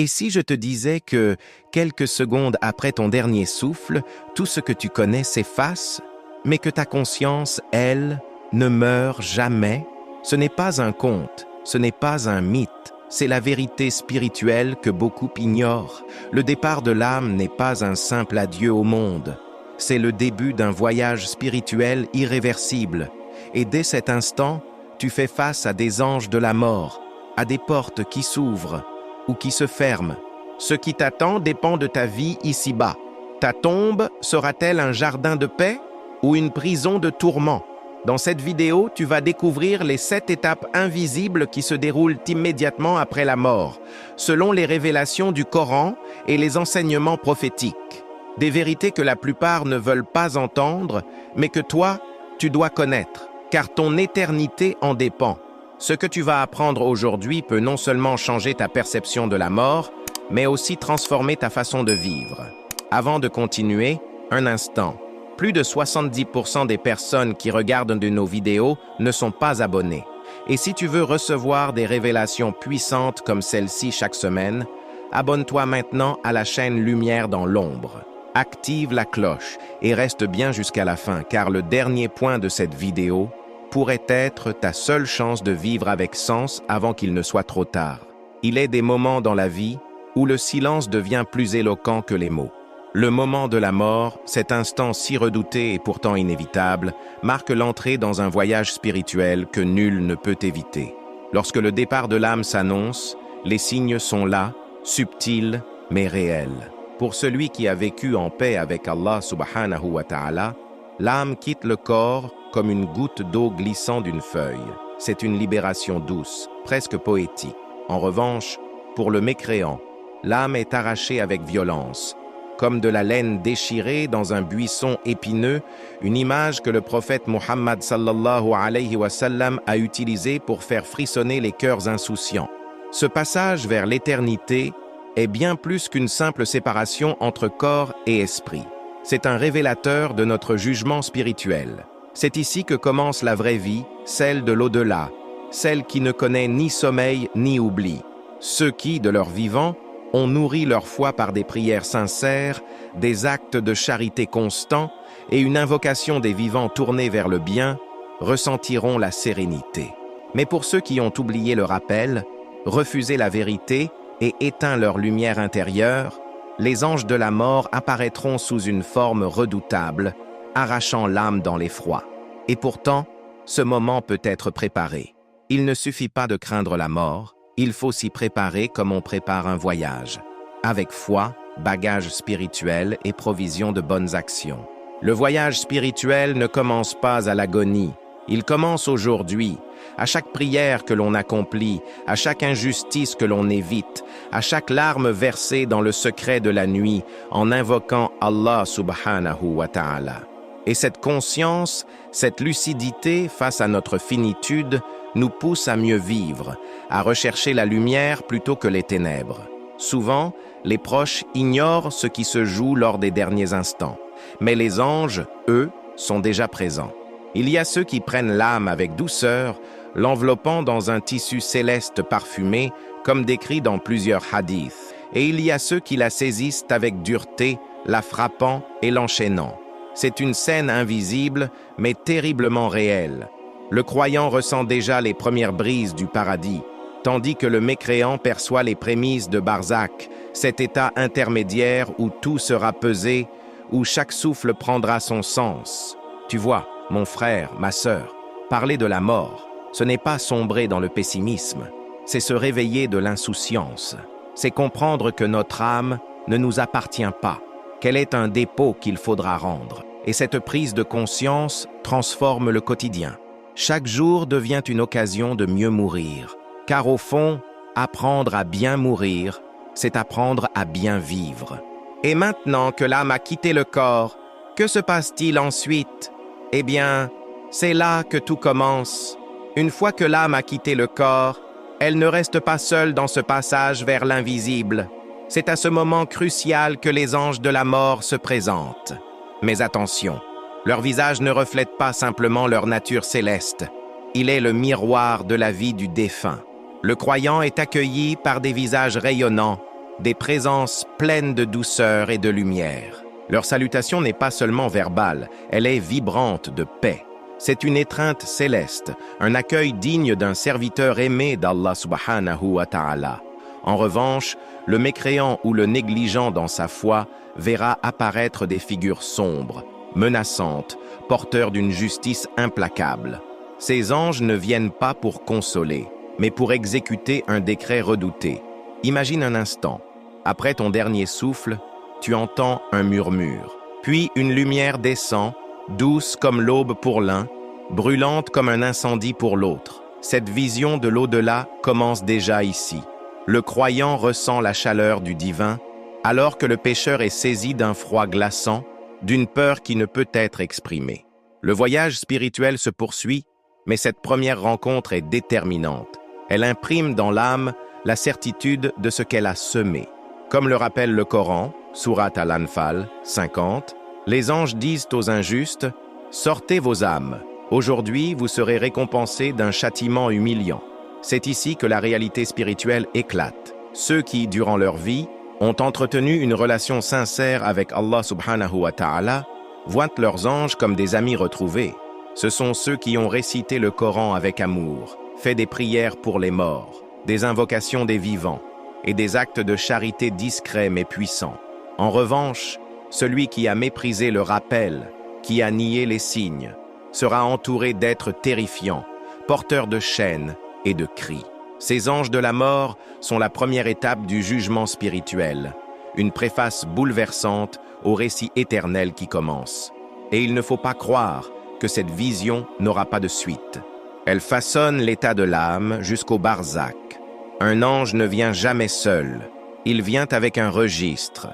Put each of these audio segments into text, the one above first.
Et si je te disais que, quelques secondes après ton dernier souffle, tout ce que tu connais s'efface, mais que ta conscience, elle, ne meurt jamais? Ce n'est pas un conte, ce n'est pas un mythe, c'est la vérité spirituelle que beaucoup ignorent. Le départ de l'âme n'est pas un simple adieu au monde, c'est le début d'un voyage spirituel irréversible. Et dès cet instant, tu fais face à des anges de la mort, à des portes qui s'ouvrent ou qui se ferment. Ce qui t'attend dépend de ta vie ici-bas. Ta tombe sera-t-elle un jardin de paix ou une prison de tourments? Dans cette vidéo, tu vas découvrir les 7 étapes invisibles qui se déroulent immédiatement après la mort, selon les révélations du Coran et les enseignements prophétiques. Des vérités que la plupart ne veulent pas entendre, mais que toi, tu dois connaître, car ton éternité en dépend. Ce que tu vas apprendre aujourd'hui peut non seulement changer ta perception de la mort, mais aussi transformer ta façon de vivre. Avant de continuer, un instant. Plus de 70% des personnes qui regardent de nos vidéos ne sont pas abonnées. Et si tu veux recevoir des révélations puissantes comme celle-ci chaque semaine, abonne-toi maintenant à la chaîne Lumière dans l'ombre. Active la cloche et reste bien jusqu'à la fin, car le dernier point de cette vidéo pourrait être ta seule chance de vivre avec sens avant qu'il ne soit trop tard. Il est des moments dans la vie où le silence devient plus éloquent que les mots. Le moment de la mort, cet instant si redouté et pourtant inévitable, marque l'entrée dans un voyage spirituel que nul ne peut éviter. Lorsque le départ de l'âme s'annonce, les signes sont là, subtils mais réels. Pour celui qui a vécu en paix avec Allah subhanahu wa ta'ala, l'âme quitte le corps comme une goutte d'eau glissant d'une feuille. C'est une libération douce, presque poétique. En revanche, pour le mécréant, l'âme est arrachée avec violence, comme de la laine déchirée dans un buisson épineux, une image que le prophète Muhammad sallallahu alayhi wa sallam a utilisée pour faire frissonner les cœurs insouciants. Ce passage vers l'éternité est bien plus qu'une simple séparation entre corps et esprit. C'est un révélateur de notre jugement spirituel. C'est ici que commence la vraie vie, celle de l'au-delà, celle qui ne connaît ni sommeil ni oubli. Ceux qui, de leur vivant, ont nourri leur foi par des prières sincères, des actes de charité constants et une invocation des vivants tournés vers le bien, ressentiront la sérénité. Mais pour ceux qui ont oublié le rappel, refusé la vérité et éteint leur lumière intérieure, les anges de la mort apparaîtront sous une forme redoutable, arrachant l'âme dans l'effroi. Et pourtant, ce moment peut être préparé. Il ne suffit pas de craindre la mort, il faut s'y préparer comme on prépare un voyage, avec foi, bagage spirituel et provision de bonnes actions. Le voyage spirituel ne commence pas à l'agonie, il commence aujourd'hui, à chaque prière que l'on accomplit, à chaque injustice que l'on évite, à chaque larme versée dans le secret de la nuit en invoquant Allah subhanahu wa ta'ala. Et cette conscience, cette lucidité face à notre finitude nous pousse à mieux vivre, à rechercher la lumière plutôt que les ténèbres. Souvent, les proches ignorent ce qui se joue lors des derniers instants, mais les anges, eux, sont déjà présents. Il y a ceux qui prennent l'âme avec douceur, l'enveloppant dans un tissu céleste parfumé, comme décrit dans plusieurs hadiths. Et il y a ceux qui la saisissent avec dureté, la frappant et l'enchaînant. C'est une scène invisible, mais terriblement réelle. Le croyant ressent déjà les premières brises du paradis, tandis que le mécréant perçoit les prémices de Barzakh, cet état intermédiaire où tout sera pesé, où chaque souffle prendra son sens. Tu vois, mon frère, ma sœur, parler de la mort, ce n'est pas sombrer dans le pessimisme, c'est se réveiller de l'insouciance. C'est comprendre que notre âme ne nous appartient pas, qu'elle est un dépôt qu'il faudra rendre. Et cette prise de conscience transforme le quotidien. Chaque jour devient une occasion de mieux mourir, car au fond, apprendre à bien mourir, c'est apprendre à bien vivre. Et maintenant que l'âme a quitté le corps, que se passe-t-il ensuite? Eh bien, c'est là que tout commence. Une fois que l'âme a quitté le corps, elle ne reste pas seule dans ce passage vers l'invisible. C'est à ce moment crucial que les anges de la mort se présentent. Mais attention, leur visage ne reflète pas simplement leur nature céleste. Il est le miroir de la vie du défunt. Le croyant est accueilli par des visages rayonnants, des présences pleines de douceur et de lumière. Leur salutation n'est pas seulement verbale, elle est vibrante de paix. C'est une étreinte céleste, un accueil digne d'un serviteur aimé d'Allah subhanahu wa ta'ala. En revanche, le mécréant ou le négligent dans sa foi verra apparaître des figures sombres, menaçantes, porteurs d'une justice implacable. Ces anges ne viennent pas pour consoler, mais pour exécuter un décret redouté. Imagine un instant, après ton dernier souffle, tu entends un murmure, puis une lumière descend, douce comme l'aube pour l'un, brûlante comme un incendie pour l'autre. Cette vision de l'au-delà commence déjà ici. Le croyant ressent la chaleur du divin, alors que le pécheur est saisi d'un froid glaçant, d'une peur qui ne peut être exprimée. Le voyage spirituel se poursuit, mais cette première rencontre est déterminante. Elle imprime dans l'âme la certitude de ce qu'elle a semé. Comme le rappelle le Coran, Sourate Al-Anfal 50, les anges disent aux injustes « Sortez vos âmes, aujourd'hui vous serez récompensés d'un châtiment humiliant ». C'est ici que la réalité spirituelle éclate. Ceux qui, durant leur vie, ont entretenu une relation sincère avec Allah subhanahu wa ta'ala, voient leurs anges comme des amis retrouvés. Ce sont ceux qui ont récité le Coran avec amour, fait des prières pour les morts, des invocations des vivants et des actes de charité discrets mais puissants. En revanche, celui qui a méprisé le rappel, qui a nié les signes, sera entouré d'êtres terrifiants, porteurs de chaînes et de cris. Ces anges de la mort sont la première étape du jugement spirituel, une préface bouleversante au récit éternel qui commence. Et il ne faut pas croire que cette vision n'aura pas de suite. Elle façonne l'état de l'âme jusqu'au barzakh. Un ange ne vient jamais seul, il vient avec un registre,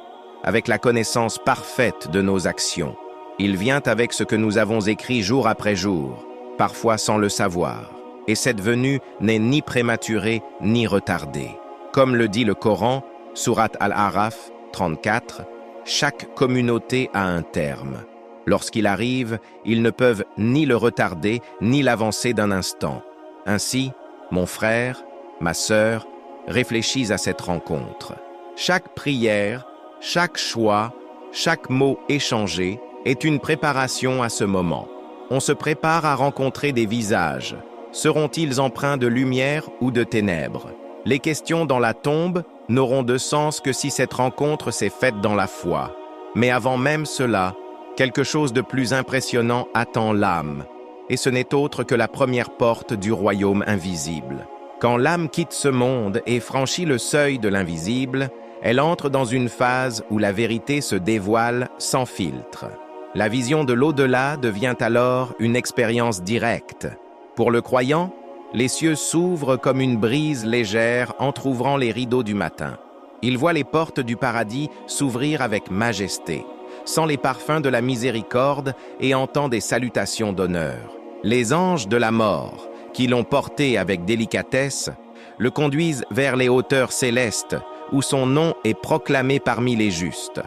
avec la connaissance parfaite de nos actions. Il vient avec ce que nous avons écrit jour après jour, parfois sans le savoir. Et cette venue n'est ni prématurée ni retardée. Comme le dit le Coran, Sourate Al-Araf 34, chaque communauté a un terme. Lorsqu'il arrive, ils ne peuvent ni le retarder ni l'avancer d'un instant. Ainsi, mon frère, ma sœur, réfléchis à cette rencontre. Chaque prière, chaque choix, chaque mot échangé est une préparation à ce moment. On se prépare à rencontrer des visages. Seront-ils empreints de lumière ou de ténèbres? Les questions dans la tombe n'auront de sens que si cette rencontre s'est faite dans la foi. Mais avant même cela, quelque chose de plus impressionnant attend l'âme, et ce n'est autre que la première porte du royaume invisible. Quand l'âme quitte ce monde et franchit le seuil de l'invisible, elle entre dans une phase où la vérité se dévoile sans filtre. La vision de l'au-delà devient alors une expérience directe. Pour le croyant, les cieux s'ouvrent comme une brise légère entr'ouvrant les rideaux du matin. Il voit les portes du paradis s'ouvrir avec majesté, sent les parfums de la miséricorde et entend des salutations d'honneur. Les anges de la mort, qui l'ont porté avec délicatesse, le conduisent vers les hauteurs célestes, où son nom est proclamé parmi les justes.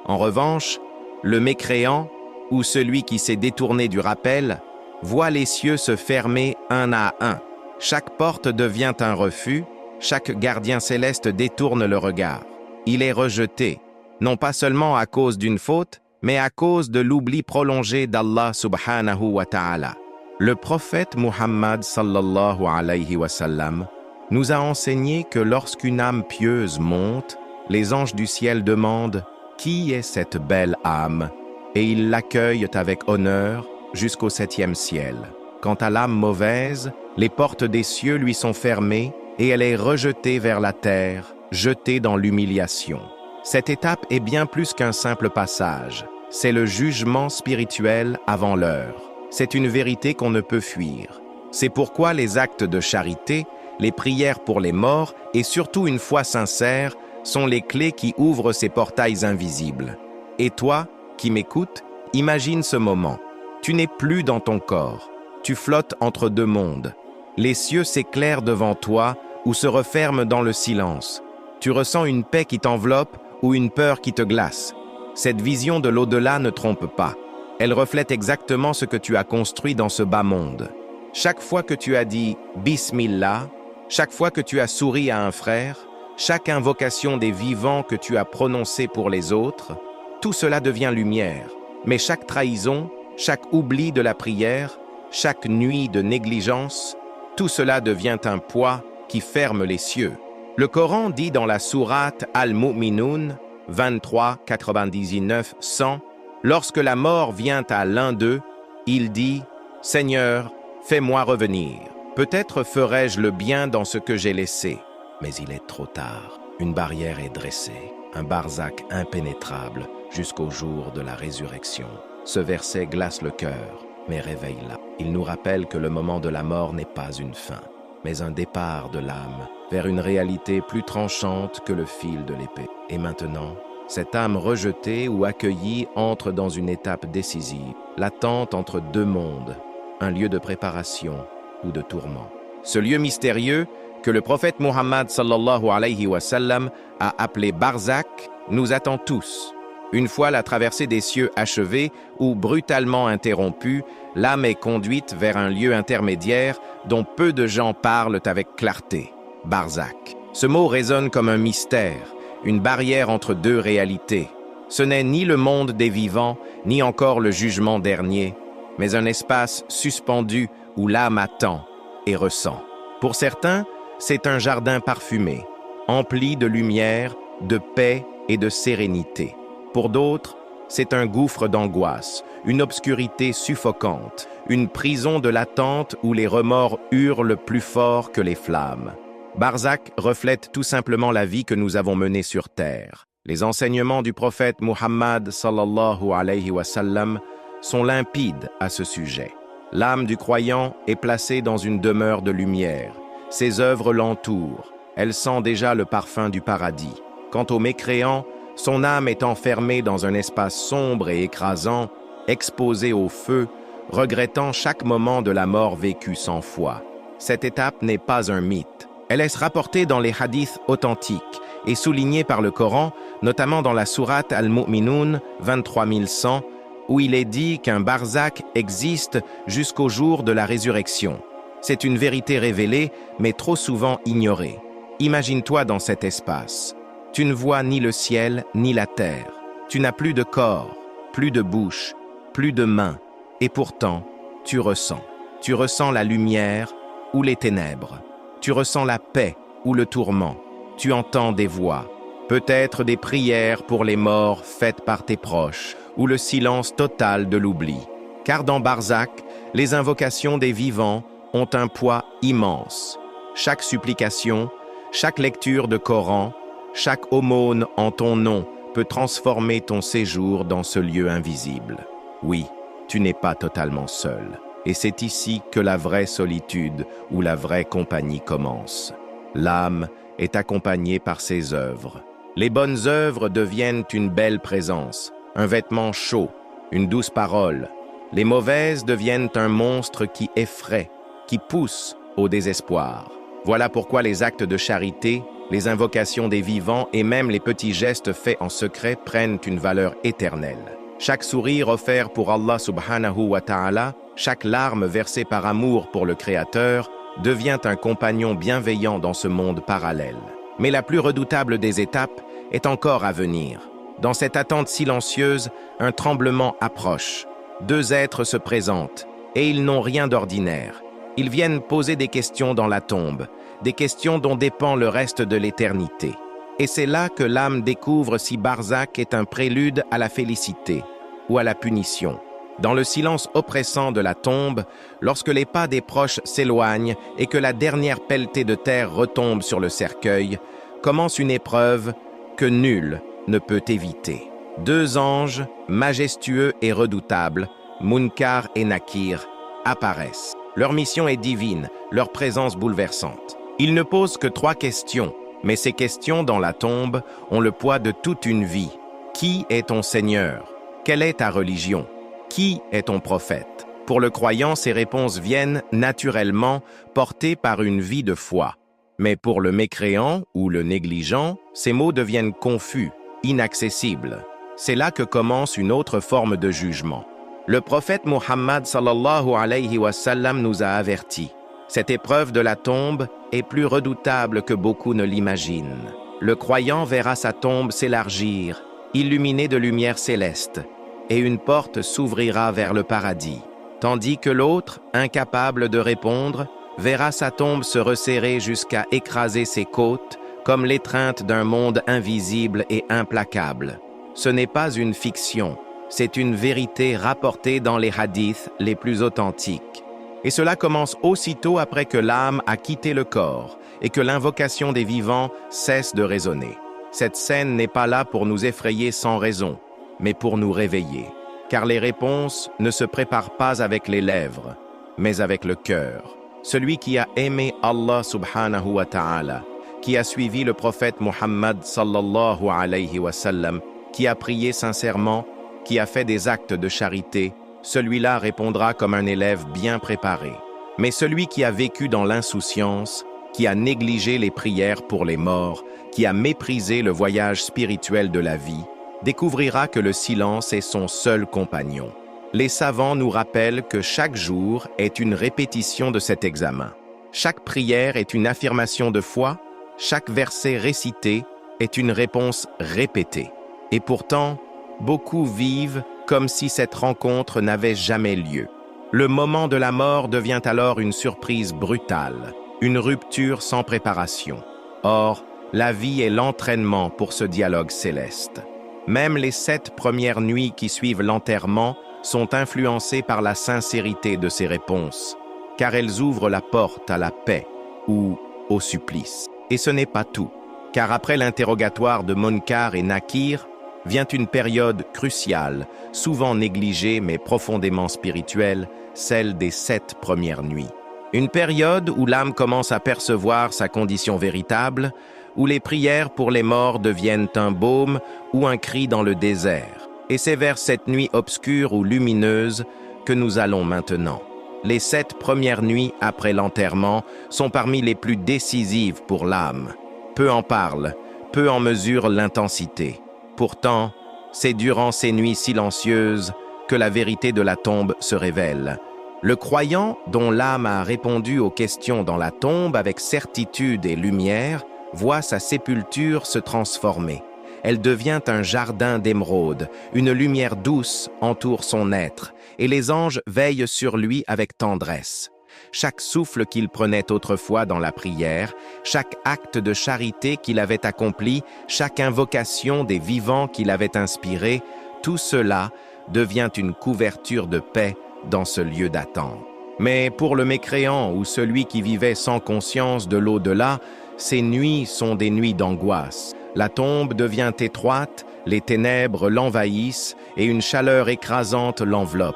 En revanche, le mécréant, ou celui qui s'est détourné du rappel, voit les cieux se fermer un à un. Chaque porte devient un refus, chaque gardien céleste détourne le regard. Il est rejeté, non pas seulement à cause d'une faute, mais à cause de l'oubli prolongé d'Allah subhanahu wa ta'ala. Le prophète Muhammad sallallahu alayhi wa sallam nous a enseigné que lorsqu'une âme pieuse monte, les anges du ciel demandent « Qui est cette belle âme ?» et ils l'accueillent avec honneur jusqu'au 7e ciel. Quant à l'âme mauvaise, les portes des cieux lui sont fermées et elle est rejetée vers la terre, jetée dans l'humiliation. Cette étape est bien plus qu'un simple passage. C'est le jugement spirituel avant l'heure. C'est une vérité qu'on ne peut fuir. C'est pourquoi les actes de charité, les prières pour les morts et surtout une foi sincère sont les clés qui ouvrent ces portails invisibles. Et toi, qui m'écoutes, imagine ce moment. Tu n'es plus dans ton corps. Tu flottes entre deux mondes. Les cieux s'éclairent devant toi ou se referment dans le silence. Tu ressens une paix qui t'enveloppe ou une peur qui te glace. Cette vision de l'au-delà ne trompe pas. Elle reflète exactement ce que tu as construit dans ce bas monde. Chaque fois que tu as dit « Bismillah », chaque fois que tu as souri à un frère, chaque invocation des vivants que tu as prononcée pour les autres, tout cela devient lumière. Mais chaque trahison, chaque oubli de la prière, chaque nuit de négligence, tout cela devient un poids qui ferme les cieux. Le Coran dit dans la sourate Al-Mu'minun 23, 99, 100, lorsque la mort vient à l'un d'eux, il dit « Seigneur, fais-moi revenir. Peut-être ferai-je le bien dans ce que j'ai laissé. » Mais il est trop tard. Une barrière est dressée, un barzakh impénétrable jusqu'au jour de la résurrection. Ce verset glace le cœur, mais réveille-la. Il nous rappelle que le moment de la mort n'est pas une fin, mais un départ de l'âme vers une réalité plus tranchante que le fil de l'épée. Et maintenant, cette âme rejetée ou accueillie entre dans une étape décisive, l'attente entre deux mondes, un lieu de préparation ou de tourment. Ce lieu mystérieux que le prophète Muhammad sallallahu alayhi wa sallam a appelé barzakh nous attend tous. Une fois la traversée des cieux achevée ou brutalement interrompue, l'âme est conduite vers un lieu intermédiaire dont peu de gens parlent avec clarté. Barzakh. Ce mot résonne comme un mystère, une barrière entre deux réalités. Ce n'est ni le monde des vivants, ni encore le jugement dernier, mais un espace suspendu où l'âme attend et ressent. Pour certains, c'est un jardin parfumé, empli de lumière, de paix et de sérénité. Pour d'autres, c'est un gouffre d'angoisse, une obscurité suffocante, une prison de l'attente où les remords hurlent plus fort que les flammes. Barzakh reflète tout simplement la vie que nous avons menée sur terre. Les enseignements du prophète Muhammad sallallahu alayhi wa sallam sont limpides à ce sujet. L'âme du croyant est placée dans une demeure de lumière. Ses œuvres l'entourent. Elle sent déjà le parfum du paradis. Quant au mécréant, son âme est enfermée dans un espace sombre et écrasant, exposée au feu, regrettant chaque moment de la mort vécue 100 fois. Cette étape n'est pas un mythe. Elle est rapportée dans les hadiths authentiques et soulignée par le Coran, notamment dans la sourate Al-Mu'minun 23100, où il est dit qu'un barzakh existe jusqu'au jour de la résurrection. C'est une vérité révélée, mais trop souvent ignorée. Imagine-toi dans cet espace. Tu ne vois ni le ciel, ni la terre. Tu n'as plus de corps, plus de bouche, plus de mains. Et pourtant, tu ressens. Tu ressens la lumière ou les ténèbres. Tu ressens la paix ou le tourment. Tu entends des voix, peut-être des prières pour les morts faites par tes proches, ou le silence total de l'oubli. Car dans Barzakh, les invocations des vivants ont un poids immense. Chaque supplication, chaque lecture de Coran, chaque aumône en ton nom peut transformer ton séjour dans ce lieu invisible. Oui, tu n'es pas totalement seul. Et c'est ici que la vraie solitude ou la vraie compagnie commence. L'âme est accompagnée par ses œuvres. Les bonnes œuvres deviennent une belle présence, un vêtement chaud, une douce parole. Les mauvaises deviennent un monstre qui effraie, qui pousse au désespoir. Voilà pourquoi les actes de charité, les invocations des vivants et même les petits gestes faits en secret prennent une valeur éternelle. Chaque sourire offert pour Allah subhanahu wa ta'ala, chaque larme versée par amour pour le Créateur, devient un compagnon bienveillant dans ce monde parallèle. Mais la plus redoutable des étapes est encore à venir. Dans cette attente silencieuse, un tremblement approche. Deux êtres se présentent, et ils n'ont rien d'ordinaire. Ils viennent poser des questions dans la tombe, des questions dont dépend le reste de l'éternité. Et c'est là que l'âme découvre si Barzakh est un prélude à la félicité ou à la punition. Dans le silence oppressant de la tombe, lorsque les pas des proches s'éloignent et que la dernière pelletée de terre retombe sur le cercueil, commence une épreuve que nul ne peut éviter. Deux anges, majestueux et redoutables, Munkar et Nakir, apparaissent. Leur mission est divine, leur présence bouleversante. Ils ne posent que 3 questions, mais ces questions dans la tombe ont le poids de toute une vie. Qui est ton Seigneur? Quelle est ta religion? Qui est ton prophète? Pour le croyant, ces réponses viennent naturellement portées par une vie de foi. Mais pour le mécréant ou le négligent, ces mots deviennent confus, inaccessibles. C'est là que commence une autre forme de jugement. Le prophète Muhammad sallallahu alayhi wa sallam nous a avertis. Cette épreuve de la tombe est plus redoutable que beaucoup ne l'imaginent. Le croyant verra sa tombe s'élargir, illuminée de lumière céleste, et une porte s'ouvrira vers le paradis, tandis que l'autre, incapable de répondre, verra sa tombe se resserrer jusqu'à écraser ses côtes, comme l'étreinte d'un monde invisible et implacable. Ce n'est pas une fiction, c'est une vérité rapportée dans les hadiths les plus authentiques. Et cela commence aussitôt après que l'âme a quitté le corps et que l'invocation des vivants cesse de résonner. Cette scène n'est pas là pour nous effrayer sans raison, mais pour nous réveiller. Car les réponses ne se préparent pas avec les lèvres, mais avec le cœur. Celui qui a aimé Allah subhanahu wa ta'ala, qui a suivi le prophète Muhammad sallallahu alayhi wa sallam, qui a prié sincèrement, qui a fait des actes de charité, celui-là répondra comme un élève bien préparé. Mais celui qui a vécu dans l'insouciance, qui a négligé les prières pour les morts, qui a méprisé le voyage spirituel de la vie, découvrira que le silence est son seul compagnon. Les savants nous rappellent que chaque jour est une répétition de cet examen. Chaque prière est une affirmation de foi, chaque verset récité est une réponse répétée. Et pourtant, beaucoup vivent comme si cette rencontre n'avait jamais lieu. Le moment de la mort devient alors une surprise brutale, une rupture sans préparation. Or, la vie est l'entraînement pour ce dialogue céleste. Même les 7 premières nuits qui suivent l'enterrement sont influencées par la sincérité de ces réponses, car elles ouvrent la porte à la paix ou au supplice. Et ce n'est pas tout, car après l'interrogatoire de Munkar et Nakir, vient une période cruciale, souvent négligée mais profondément spirituelle, celle des 7 premières nuits. Une période où l'âme commence à percevoir sa condition véritable, où les prières pour les morts deviennent un baume ou un cri dans le désert. Et c'est vers cette nuit obscure ou lumineuse que nous allons maintenant. Les 7 premières nuits après l'enterrement sont parmi les plus décisives pour l'âme. Peu en parlent, peu en mesurent l'intensité. Pourtant, c'est durant ces nuits silencieuses que la vérité de la tombe se révèle. Le croyant, dont l'âme a répondu aux questions dans la tombe avec certitude et lumière, voit sa sépulture se transformer. Elle devient un jardin d'émeraude, une lumière douce entoure son être, et les anges veillent sur lui avec tendresse. Chaque souffle qu'il prenait autrefois dans la prière, chaque acte de charité qu'il avait accompli, chaque invocation des vivants qu'il avait inspiré, tout cela devient une couverture de paix dans ce lieu d'attente. Mais pour le mécréant ou celui qui vivait sans conscience de l'au-delà, ces nuits sont des nuits d'angoisse. La tombe devient étroite, les ténèbres l'envahissent et une chaleur écrasante l'enveloppe.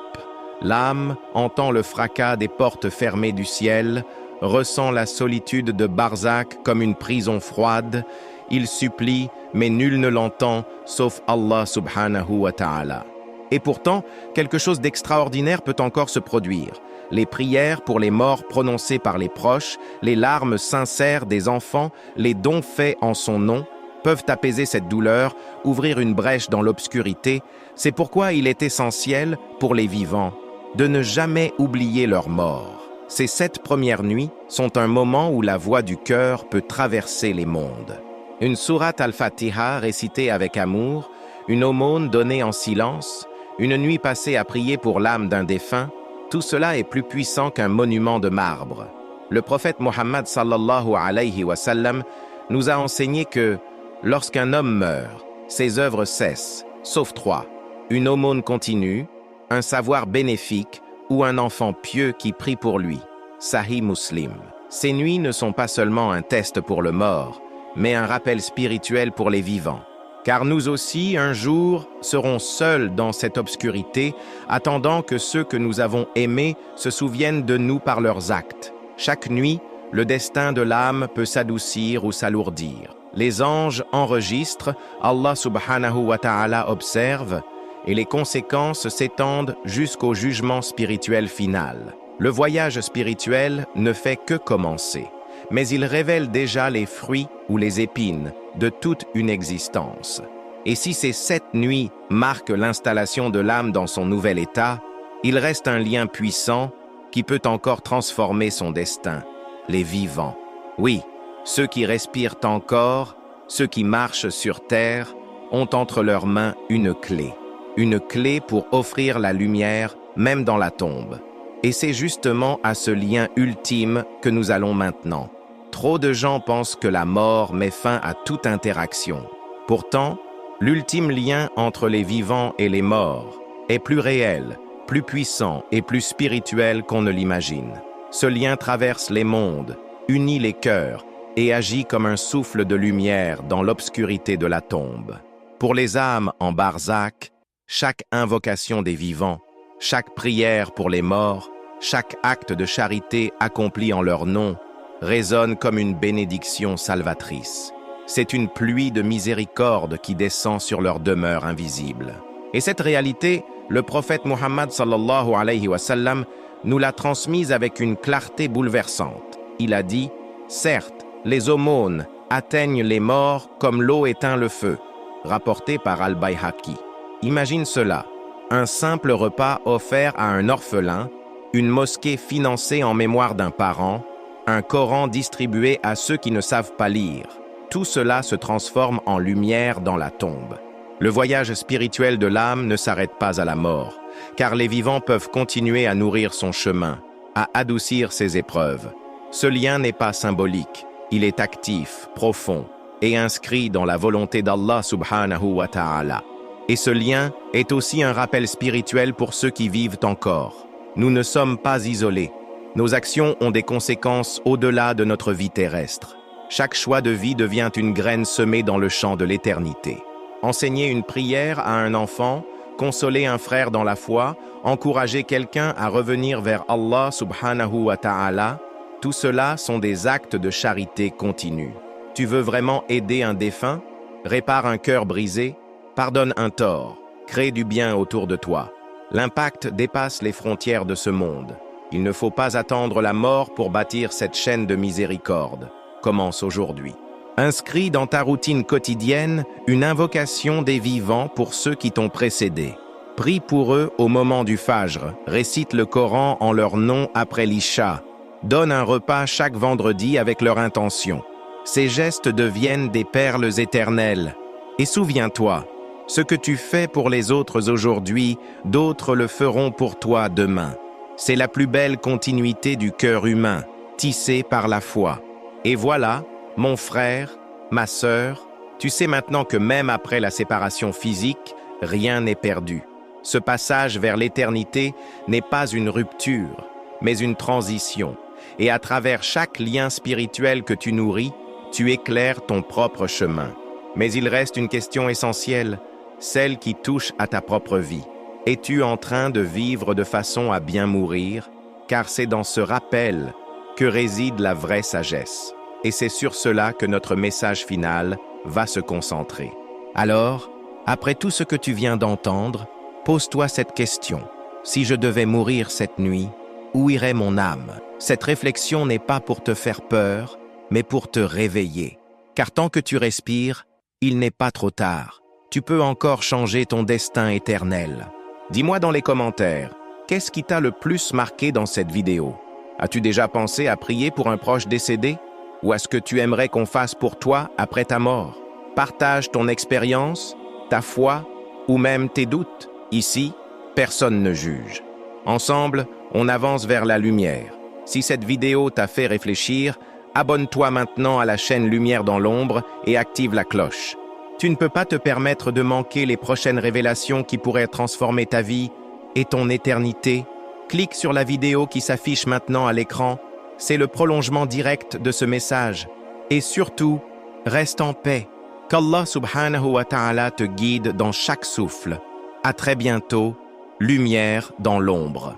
L'âme entend le fracas des portes fermées du ciel, ressent la solitude de Barzakh comme une prison froide. Il supplie, mais nul ne l'entend, sauf Allah subhanahu wa ta'ala. Et pourtant, quelque chose d'extraordinaire peut encore se produire. Les prières pour les morts prononcées par les proches, les larmes sincères des enfants, les dons faits en son nom, peuvent apaiser cette douleur, ouvrir une brèche dans l'obscurité. C'est pourquoi il est essentiel, pour les vivants, de ne jamais oublier leur mort. Ces 7 premières nuits sont un moment où la voix du cœur peut traverser les mondes. Une sourate al-Fatiha récitée avec amour, une aumône donnée en silence, une nuit passée à prier pour l'âme d'un défunt, tout cela est plus puissant qu'un monument de marbre. Le prophète Muhammad sallallahu alayhi wa sallam nous a enseigné que, lorsqu'un homme meurt, ses œuvres cessent, sauf 3, une aumône continue, un savoir bénéfique ou un enfant pieux qui prie pour lui. Sahih Muslim. Ces nuits ne sont pas seulement un test pour le mort, mais un rappel spirituel pour les vivants. Car nous aussi, un jour, serons seuls dans cette obscurité, attendant que ceux que nous avons aimés se souviennent de nous par leurs actes. Chaque nuit, le destin de l'âme peut s'adoucir ou s'alourdir. Les anges enregistrent, Allah subhanahu wa ta'ala observe, et les conséquences s'étendent jusqu'au jugement spirituel final. Le voyage spirituel ne fait que commencer, mais il révèle déjà les fruits ou les épines de toute une existence. Et si ces 7 nuits marquent l'installation de l'âme dans son nouvel état, il reste un lien puissant qui peut encore transformer son destin, les vivants. Oui, ceux qui respirent encore ceux qui marchent sur terre, ont entre leurs mains une clé pour offrir la lumière même dans la tombe. Et c'est justement à ce lien ultime que nous allons maintenant. Trop de gens pensent que la mort met fin à toute interaction. Pourtant, l'ultime lien entre les vivants et les morts est plus réel, plus puissant et plus spirituel qu'on ne l'imagine. Ce lien traverse les mondes, unit les cœurs et agit comme un souffle de lumière dans l'obscurité de la tombe. Pour les âmes en barzakh, chaque invocation des vivants, chaque prière pour les morts, chaque acte de charité accompli en leur nom résonne comme une bénédiction salvatrice. C'est une pluie de miséricorde qui descend sur leur demeure invisible. Et cette réalité, le prophète Muhammad sallallahu alayhi wa sallam nous l'a transmise avec une clarté bouleversante. Il a dit « Certes, les aumônes atteignent les morts comme l'eau éteint le feu », rapporté par Al-Bayhaqi. Imagine cela, un simple repas offert à un orphelin, une mosquée financée en mémoire d'un parent, un Coran distribué à ceux qui ne savent pas lire. Tout cela se transforme en lumière dans la tombe. Le voyage spirituel de l'âme ne s'arrête pas à la mort, car les vivants peuvent continuer à nourrir son chemin, à adoucir ses épreuves. Ce lien n'est pas symbolique, il est actif, profond et inscrit dans la volonté d'Allah subhanahu wa ta'ala. Et ce lien est aussi un rappel spirituel pour ceux qui vivent encore. Nous ne sommes pas isolés. Nos actions ont des conséquences au-delà de notre vie terrestre. Chaque choix de vie devient une graine semée dans le champ de l'éternité. Enseigner une prière à un enfant, consoler un frère dans la foi, encourager quelqu'un à revenir vers Allah subhanahu wa ta'ala, tout cela sont des actes de charité continue. Tu veux vraiment aider un défunt? Répare un cœur brisé? Pardonne un tort? Crée du bien autour de toi. L'impact dépasse les frontières de ce monde. Il ne faut pas attendre la mort pour bâtir cette chaîne de miséricorde. Commence aujourd'hui. Inscris dans ta routine quotidienne une invocation des vivants pour ceux qui t'ont précédé. Prie pour eux au moment du Fajr, récite le Coran en leur nom après l'Isha. Donne un repas chaque vendredi avec leur intention. Ces gestes deviennent des perles éternelles. Et souviens-toi, ce que tu fais pour les autres aujourd'hui, d'autres le feront pour toi demain. C'est la plus belle continuité du cœur humain, tissée par la foi. Et voilà, mon frère, ma sœur, tu sais maintenant que même après la séparation physique, rien n'est perdu. Ce passage vers l'éternité n'est pas une rupture, mais une transition. Et à travers chaque lien spirituel que tu nourris, tu éclaires ton propre chemin. Mais il reste une question essentielle, celle qui touche à ta propre vie. Es-tu en train de vivre de façon à bien mourir? Car c'est dans ce rappel que réside la vraie sagesse. Et c'est sur cela que notre message final va se concentrer. Alors, après tout ce que tu viens d'entendre, pose-toi cette question. Si je devais mourir cette nuit, où irait mon âme? Cette réflexion n'est pas pour te faire peur, mais pour te réveiller. Car tant que tu respires, il n'est pas trop tard. Tu peux encore changer ton destin éternel. Dis-moi dans les commentaires, qu'est-ce qui t'a le plus marqué dans cette vidéo? As-tu déjà pensé à prier pour un proche décédé? Ou est-ce que tu aimerais qu'on fasse pour toi après ta mort? Partage ton expérience, ta foi ou même tes doutes. Ici, personne ne juge. Ensemble, on avance vers la lumière. Si cette vidéo t'a fait réfléchir, abonne-toi maintenant à la chaîne Lumière dans l'ombre et active la cloche. Tu ne peux pas te permettre de manquer les prochaines révélations qui pourraient transformer ta vie et ton éternité. Clique sur la vidéo qui s'affiche maintenant à l'écran. C'est le prolongement direct de ce message. Et surtout, reste en paix. Qu'Allah subhanahu wa ta'ala te guide dans chaque souffle. À très bientôt, lumière dans l'ombre.